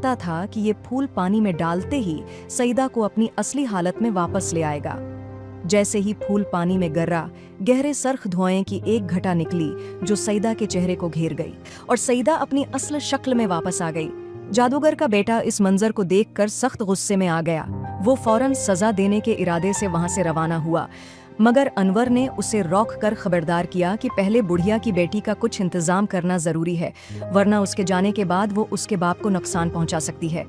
पता था कि ये फूल पानी में डालते ही सईदा को अपनी असली हालत में वापस ले आएगा। जैसे ही फूल पानी में गिरा, गहरे सरख धुआं की एक घटा निकली जो सईदा के चेहरे को घेर गई और सईदा अपनी असल शक्ल में वापस आ गई। जादूगर का बेटा इस मंजर को देखकर सख्त गुस्से में आ गया। वो फौरन सजा देने के इरादे से वहां से रवाना हुआ, मगर अनवर ने उसे रोक कर खबरदार किया कि पहले बुढ़िया की बेटी का कुछ इंतजाम करना जरूरी है, वरना उसके जाने के बाद वो उसके बाप को नुकसान पहुंचा सकती है।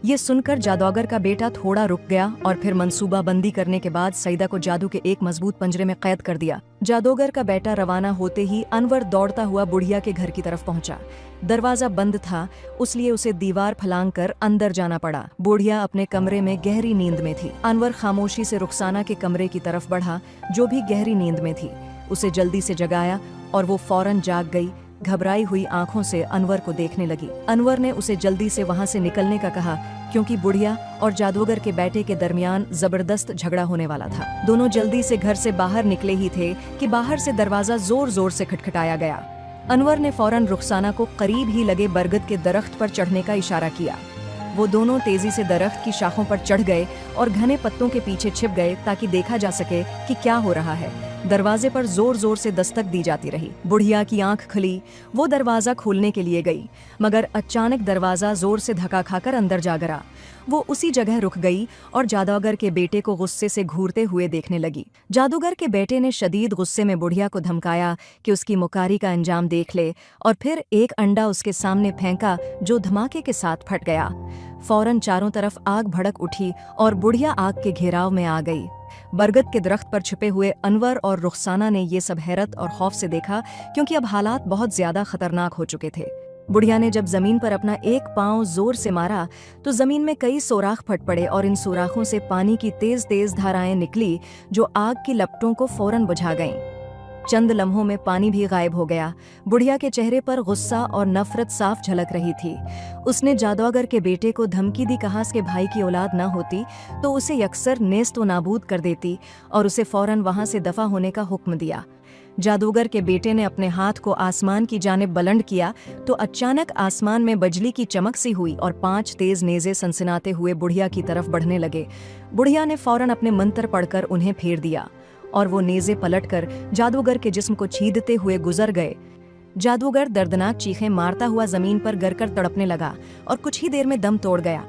ये सुनकर जादूगर का बेटा थोड़ा रुक गया और फिर मंसूबाबंदी करने के बाद सईदा को जादू के एक मजबूत पंजरे में कैद कर दिया। जादूगर का बेटा रवाना होते ही अनवर दौड़ता हुआ बुढ़िया के घर की तरफ पहुंचा। दरवाजा बंद था, इसलिए उसे दीवार फलांग कर अंदर जाना पड़ा। बुढ़िया अपने कमरे में गहरी नींद में थी। अनवर खामोशी से रुखसाना के कमरे की तरफ बढ़ा, जो भी गहरी नींद में थी। उसे जल्दी से जगाया और वो फौरन जाग गई। घबराई हुई आंखों से अनवर को देखने लगी। अनवर ने उसे जल्दी से वहां से निकलने का कहा, क्योंकि बुढ़िया और जादूगर के बेटे के दरमियान जबरदस्त झगड़ा होने वाला था। दोनों जल्दी से घर से बाहर निकले ही थे कि बाहर से दरवाजा जोर जोर से खटखटाया गया। अनवर ने फौरन रुखसाना को करीब ही लगे बरगद के दरख्त पर चढ़ने का इशारा किया। वो दोनों तेजी से दरख्त की शाखों पर चढ़ गए और घने पत्तों के पीछे छिप गए ताकि देखा जा सके कि क्या हो रहा है। दरवाजे पर जोर जोर से दस्तक दी जाती रही। बुढ़िया की आंख खुली, वो दरवाजा खोलने के लिए गई, मगर अचानक दरवाजा जोर से धक्का खाकर अंदर जा गिरा। वो उसी जगह रुक गई और जादूगर के बेटे को गुस्से से घूरते हुए देखने लगी। जादूगर के बेटे ने शदीद गुस्से में बुढ़िया को धमकाया कि उसकी मुकारी का अंजाम देख ले, और फिर एक अंडा उसके सामने फेंका जो धमाके के साथ फट गया। फौरन चारों तरफ आग भड़क उठी और बुढ़िया आग के घेराव में आ गई। बरगद के दरख्त पर छुपे हुए अनवर और रुखसाना ने ये सब हैरत और खौफ से देखा, क्योंकि अब हालात बहुत ज्यादा खतरनाक हो चुके थे। बुढ़िया ने जब जमीन पर अपना एक पांव जोर से मारा तो जमीन में कई सोराख फट पड़े और इन सोराखों से पानी की तेज तेज धाराएं निकली जो आग की लपटों को फौरन बुझा गईं। चंद लम्हों में पानी भी गायब हो गया। बुढ़िया के चेहरे पर गुस्सा और नफरत साफ झलक रही थी। उसने जादूगर के बेटे को धमकी दी, कहा उसके भाई की औलाद न होती तो उसे यकसर नेस्तो नाबूद कर देती और उसे फौरन वहां से दफा होने का हुक्म दिया। जादूगर के बेटे ने अपने हाथ को आसमान की जानिब बुलंद किया तो अचानक आसमान में बिजली की चमक सी हुई और 5 तेज नेज़े सनसनाते हुए बुढ़िया की तरफ बढ़ने लगे। बुढ़िया ने फौरन अपने मंत्र पढ़कर उन्हें फेर दिया और वो नेज़े पलटकर जादूगर के जिस्म को छीदते हुए गुजर गए। जादूगर दर्दनाक चीखें मारता हुआ जमीन पर गिरकर तड़पने लगा और कुछ ही देर में दम तोड़ गया।